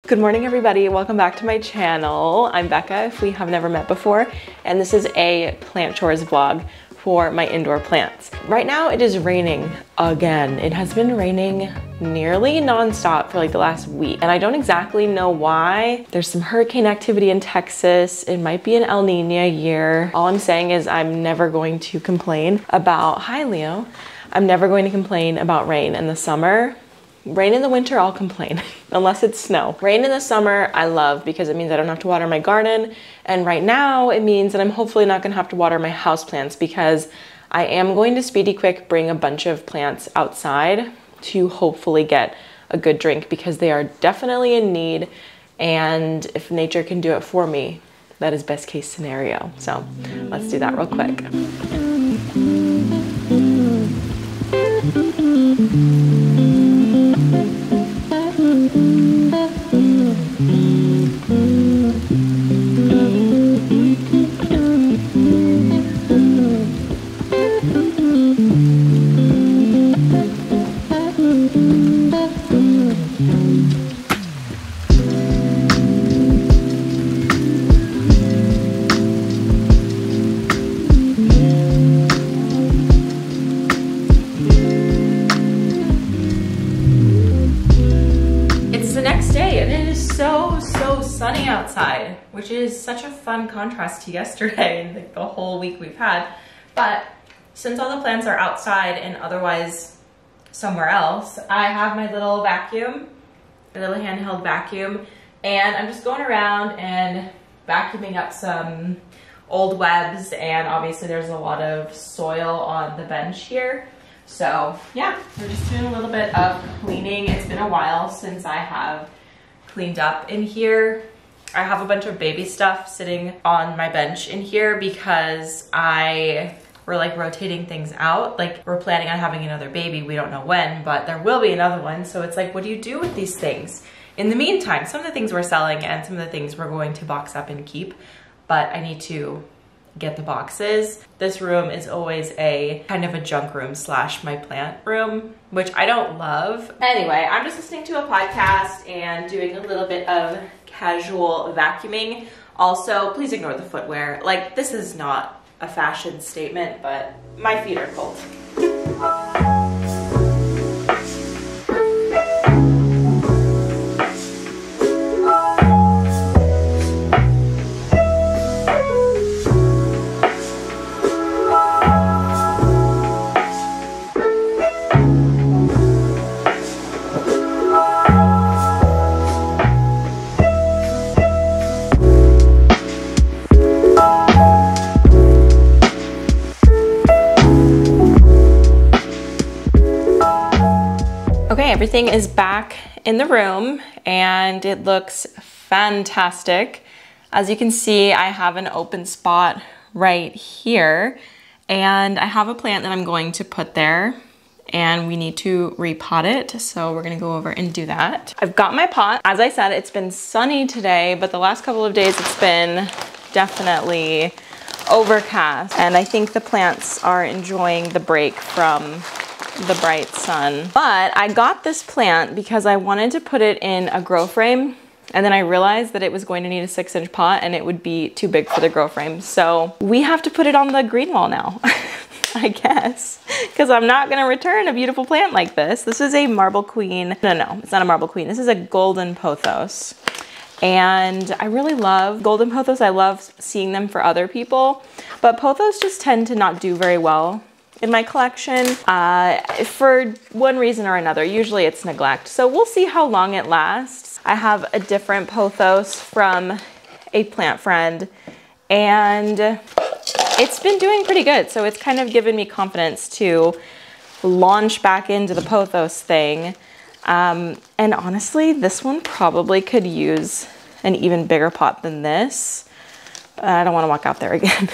Good morning, everybody. Welcome back to my channel. I'm Becca, if we have never met before, and this is a plant chores vlog for my indoor plants. Right now it is raining again. It has been raining nearly nonstop for like the last week, and I don't exactly know why. There's some hurricane activity in Texas. It might be an El Nino year. All I'm saying is I'm never going to complain about, hi Leo, I'm never going to complain about rain in the summer. Rain in the winter, I'll complain, unless it's snow. Rain in the summer, I love because it means I don't have to water my garden. And right now it means that I'm hopefully not gonna have to water my houseplants because I am going to speedy quick bring a bunch of plants outside to hopefully get a good drink because they are definitely in need. And if nature can do it for me, that is best case scenario. So let's do that real quick. So sunny outside, which is such a fun contrast to yesterday and like the whole week we've had. But since all the plants are outside and otherwise somewhere else, I have my little vacuum, my little handheld vacuum, and I'm just going around and vacuuming up some old webs, and obviously there's a lot of soil on the bench here. So yeah, we're just doing a little bit of cleaning. It's been a while since I have cleaned up in here. I have a bunch of baby stuff sitting on my bench in here because we're like rotating things out. Like we're planning on having another baby. We don't know when, but there will be another one. So it's like, what do you do with these things? In the meantime, some of the things we're selling and some of the things we're going to box up and keep, but I need to get the boxes. This room is always a kind of a junk room slash my plant room, which I don't love. Anyway, I'm just listening to a podcast and doing a little bit of casual vacuuming. Also, please ignore the footwear. Like, this is not a fashion statement, but my feet are cold. Okay, everything is back in the room and it looks fantastic. As you can see, I have an open spot right here and I have a plant that I'm going to put there and we need to repot it. So we're gonna go over and do that. I've got my pot. As I said, it's been sunny today, but the last couple of days it's been definitely overcast. And I think the plants are enjoying the break from the bright sun. But I got this plant because I wanted to put it in a grow frame, and then I realized that it was going to need a 6-inch pot and it would be too big for the grow frame. So we have to put it on the green wall now, I guess, because I'm not gonna return a beautiful plant like this. This is a marble queen. No, it's not a marble queen. This is a golden pothos. And I really love golden pothos. I love seeing them for other people, but pothos just tend to not do very well in my collection for one reason or another. Usually it's neglect. So we'll see how long it lasts. I have a different pothos from a plant friend and it's been doing pretty good. So it's kind of given me confidence to launch back into the pothos thing. And honestly, this one probably could use an even bigger pot than this. I don't want to walk out there again.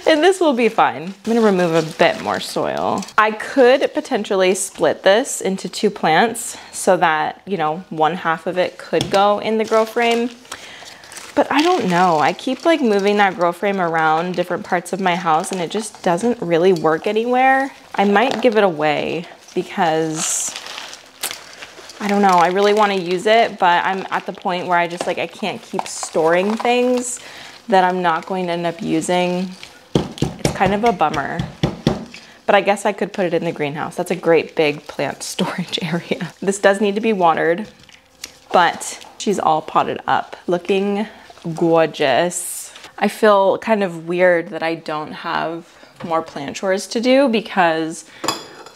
And this will be fine. I'm gonna remove a bit more soil. I could potentially split this into 2 plants so that, you know, one half of it could go in the grow frame. But I don't know. I keep like moving that grow frame around different parts of my house and it just doesn't really work anywhere. I might give it away because I don't know, I really want to use it, but I'm at the point where I just like, I can't keep storing things that I'm not going to end up using. It's kind of a bummer. But I guess I could put it in the greenhouse. That's a great big plant storage area. This does need to be watered, but she's all potted up, looking gorgeous. I feel kind of weird that I don't have more plant chores to do because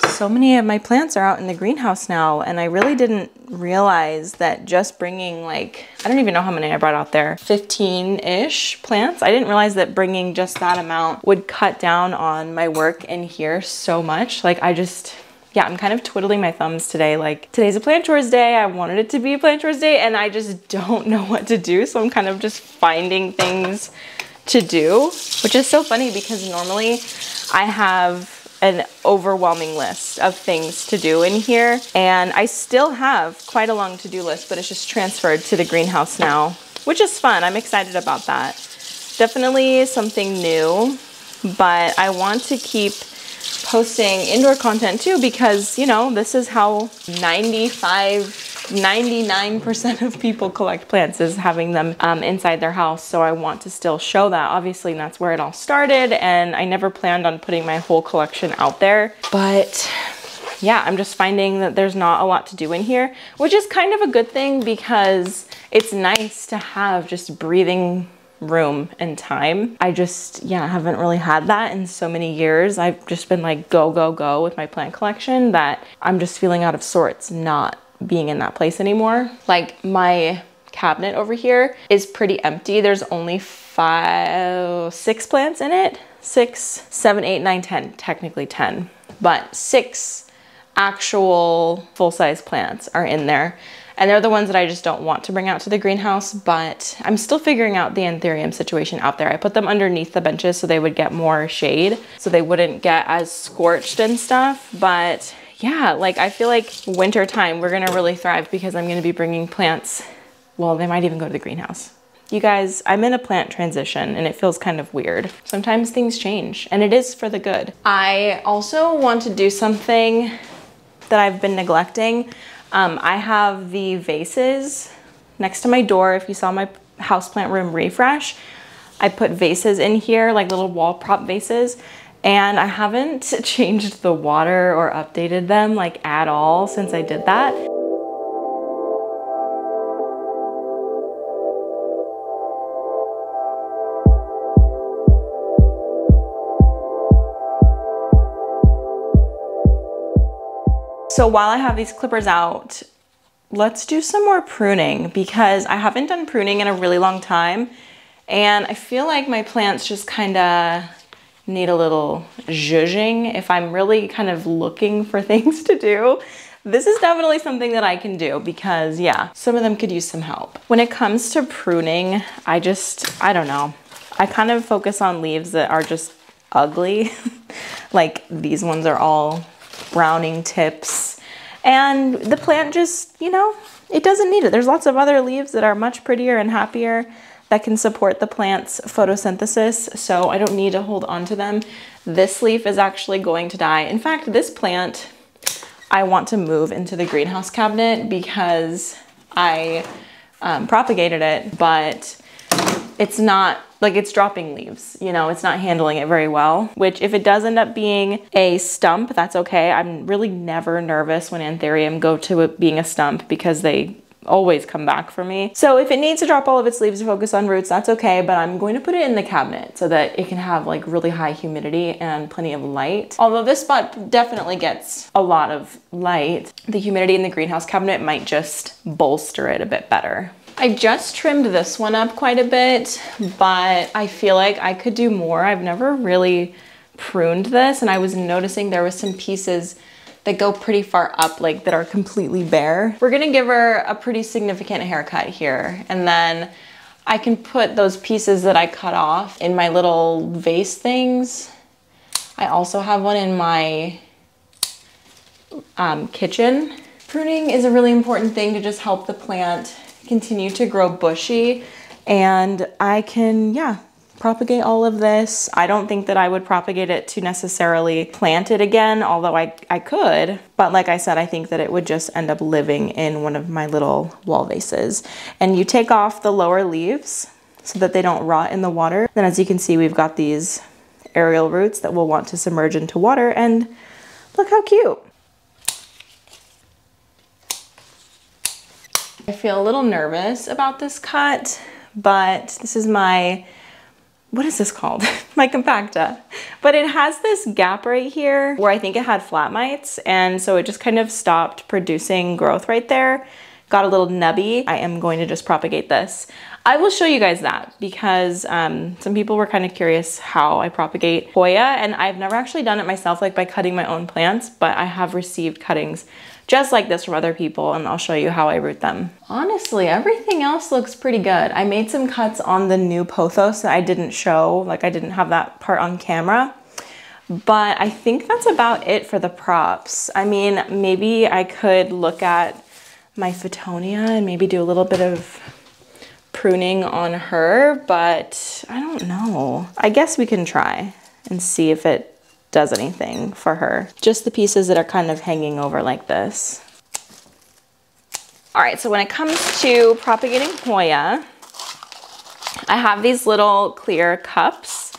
so many of my plants are out in the greenhouse now, and I really didn't realize that just bringing like, I don't even know how many I brought out there, 15-ish plants. I didn't realize that bringing just that amount would cut down on my work in here so much. Like yeah, I'm kind of twiddling my thumbs today. Like, today's a plant chores day. I wanted it to be a plant chores day, and I just don't know what to do. So I'm kind of just finding things to do, which is so funny because normally I have an overwhelming list of things to do in here, and I still have quite a long to-do list, but it's just transferred to the greenhouse now, which is fun. I'm excited about that. Definitely something new, but I want to keep posting indoor content too, because you know, this is how 99% of people collect plants, is having them inside their house. So I want to still show that. Obviously, that's where it all started, and I never planned on putting my whole collection out there. But yeah, I'm just finding that there's not a lot to do in here, which is kind of a good thing because it's nice to have just breathing room and time. I just, yeah, haven't really had that in so many years. I've just been like go, go, go with my plant collection that I'm just feeling out of sorts not being in that place anymore. Like, my cabinet over here is pretty empty. There's only 6 plants in it. 6, 7, 8, 9, 10, technically 10, but 6 actual full-size plants are in there. And they're the ones that I just don't want to bring out to the greenhouse, but I'm still figuring out the anthurium situation out there. I put them underneath the benches so they would get more shade, so they wouldn't get as scorched and stuff. But yeah, like, I feel like winter time, we're gonna really thrive because I'm gonna be bringing plants. Well, they might even go to the greenhouse. You guys, I'm in a plant transition and it feels kind of weird. Sometimes things change and it is for the good. I also want to do something that I've been neglecting. I have the vases next to my door. If you saw my houseplant room refresh, I put vases in here, like little wall prop vases, and I haven't changed the water or updated them like at all since I did that. So while I have these clippers out, let's do some more pruning because I haven't done pruning in a really long time. And I feel like my plants just kind of need a little zhuzhing if I'm really kind of looking for things to do. This is definitely something that I can do because yeah, some of them could use some help. When it comes to pruning, I don't know. I kind of focus on leaves that are just ugly. Like these ones are all browning tips, and the plant just, you know, it doesn't need it. There's lots of other leaves that are much prettier and happier that can support the plant's photosynthesis, so I don't need to hold on to them. This leaf is actually going to die. In fact, this plant I want to move into the greenhouse cabinet because I propagated it, but it's not, like, it's dropping leaves, you know, it's not handling it very well, which if it does end up being a stump, that's okay. I'm really never nervous when anthurium go to it being a stump because they always come back for me. So if it needs to drop all of its leaves to focus on roots, that's okay, but I'm going to put it in the cabinet so that it can have like really high humidity and plenty of light. Although this spot definitely gets a lot of light, the humidity in the greenhouse cabinet might just bolster it a bit better. I just trimmed this one up quite a bit, but I feel like I could do more. I've never really pruned this, and I was noticing there was some pieces that go pretty far up, like that are completely bare. We're gonna give her a pretty significant haircut here, and then I can put those pieces that I cut off in my little vase things. I also have one in my kitchen. Pruning is a really important thing to just help the plant continue to grow bushy, and I can, yeah, propagate all of this. I don't think that I would propagate it to necessarily plant it again, although I could. But like I said, I think that it would just end up living in one of my little wall vases. And you take off the lower leaves so that they don't rot in the water. Then as you can see, we've got these aerial roots that we'll want to submerge into water, and look how cute. I feel a little nervous about this cut, but this is my, what is this called? My compacta. But it has this gap right here where I think it had flat mites, and so it just kind of stopped producing growth right there. Got a little nubby. I am going to just propagate this. I will show you guys that because some people were kind of curious how I propagate Hoya, and I've never actually done it myself, like by cutting my own plants, but I have received cuttings just like this from other people, and I'll show you how I root them. Honestly, everything else looks pretty good. I made some cuts on the new pothos that I didn't show, like I didn't have that part on camera. But I think that's about it for the props. I mean, maybe I could look at my Fittonia and maybe do a little bit of pruning on her, but I don't know. I guess we can try and see if it does anything for her. Just the pieces that are kind of hanging over like this. All right, so when it comes to propagating Hoya, I have these little clear cups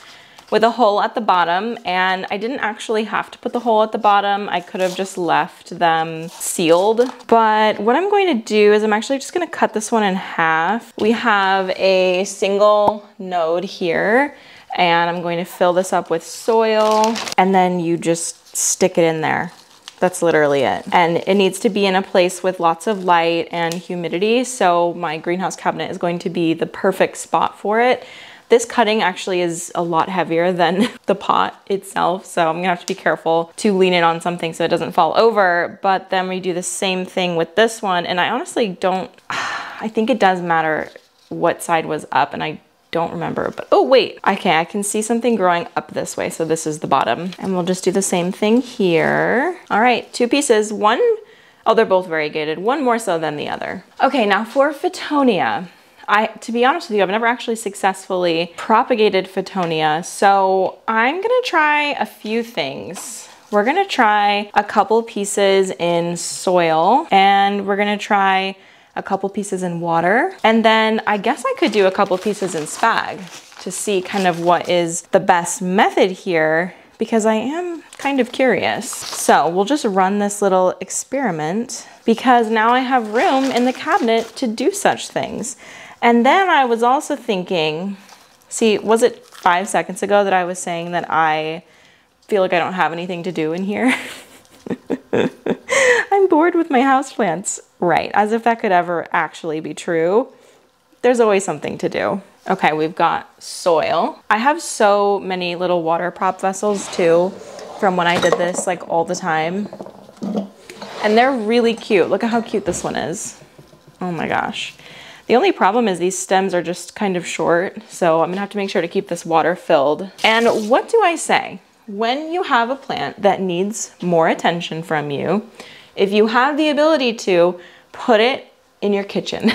with a hole at the bottom, and I didn't actually have to put the hole at the bottom. I could have just left them sealed. But what I'm going to do is I'm actually just gonna cut this one in half. We have a single node here, and I'm going to fill this up with soil, and then you just stick it in there. That's literally it. And it needs to be in a place with lots of light and humidity, so my greenhouse cabinet is going to be the perfect spot for it. This cutting actually is a lot heavier than the pot itself, so I'm gonna have to be careful to lean it on something so it doesn't fall over. But then we do the same thing with this one, and I honestly don't, I think it does matter what side was up, and I don't remember, but oh wait, okay, I can see something growing up this way, so this is the bottom. And we'll just do the same thing here. All right, 2 pieces, one, oh, they're both variegated, one more so than the other. Okay, now for Fittonia. To be honest with you, I've never actually successfully propagated Fittonia, so I'm gonna try a few things. We're gonna try a couple pieces in soil, and we're gonna try a couple pieces in water, and then I guess I could do a couple pieces in spag to see kind of what is the best method here, because I am kind of curious. So we'll just run this little experiment because now I have room in the cabinet to do such things. And then I was also thinking, see, was it 5 seconds ago that I was saying that I feel like I don't have anything to do in here? I'm bored with my houseplants. Right, as if that could ever actually be true. There's always something to do. Okay, we've got soil. I have so many little water prop vessels too from when I did this like all the time. And they're really cute. Look at how cute this one is. Oh my gosh. The only problem is these stems are just kind of short, so I'm gonna have to make sure to keep this water filled. And what do I say? When you have a plant that needs more attention from you, if you have the ability to, put it in your kitchen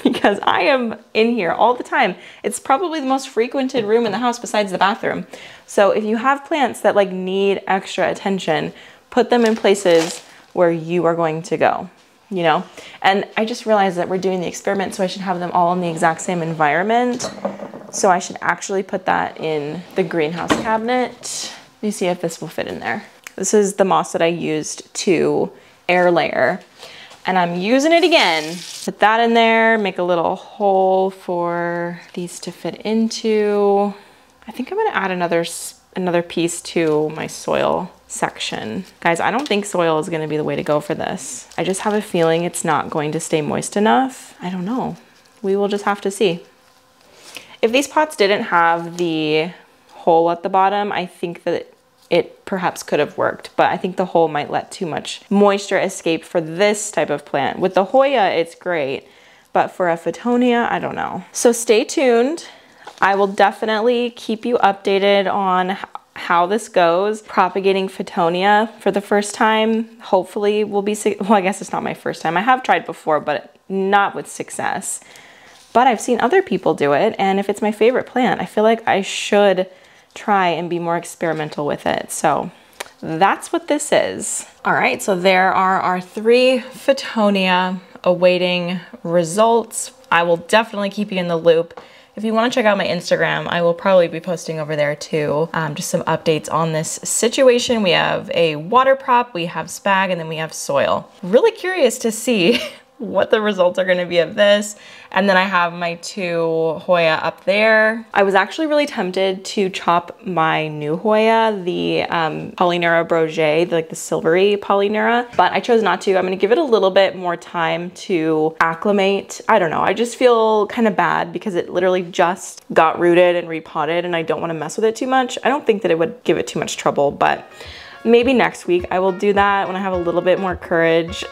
because I am in here all the time. It's probably the most frequented room in the house besides the bathroom. So if you have plants that like need extra attention, put them in places where you are going to go, you know? And I just realized that we're doing the experiment, so I should have them all in the exact same environment. So I should actually put that in the greenhouse cabinet. Let me see if this will fit in there. This is the moss that I used to air layer, and I'm using it again. Put that in there, make a little hole for these to fit into. I think I'm gonna add another piece to my soil section. Guys, I don't think soil is gonna be the way to go for this. I just have a feeling it's not going to stay moist enough. I don't know. We will just have to see. If these pots didn't have the hole at the bottom, I think that it perhaps could have worked, but I think the hole might let too much moisture escape for this type of plant. With the Hoya, it's great, but for a Fittonia, I don't know. So stay tuned. I will definitely keep you updated on how this goes. Propagating Fittonia for the first time, hopefully will be, well, I guess it's not my first time. I have tried before, but not with success. but I've seen other people do it, and if it's my favorite plant, I feel like I should try and be more experimental with it. So that's what this is. All right, so there are our 3 Fittonia awaiting results. I will definitely keep you in the loop. If you want to check out my Instagram, I will probably be posting over there too, just some updates on this situation. We have a water prop, we have spag, and then we have soil. Really curious to see what the results are going to be of this. And then I have my 2 Hoya up there. I was actually really tempted to chop my new Hoya, the Polynera Broget, like the silvery Polynera, but I chose not to. I'm going to give it a little bit more time to acclimate. I don't know. I just feel kind of bad because it literally just got rooted and repotted, and I don't want to mess with it too much. I don't think that it would give it too much trouble, but maybe next week I will do that when I have a little bit more courage.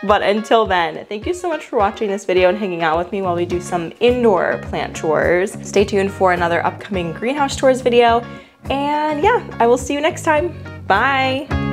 But until then, thank you so much for watching this video and hanging out with me while we do some indoor plant chores. Stay tuned for another upcoming greenhouse chores video. And yeah, I will see you next time. Bye.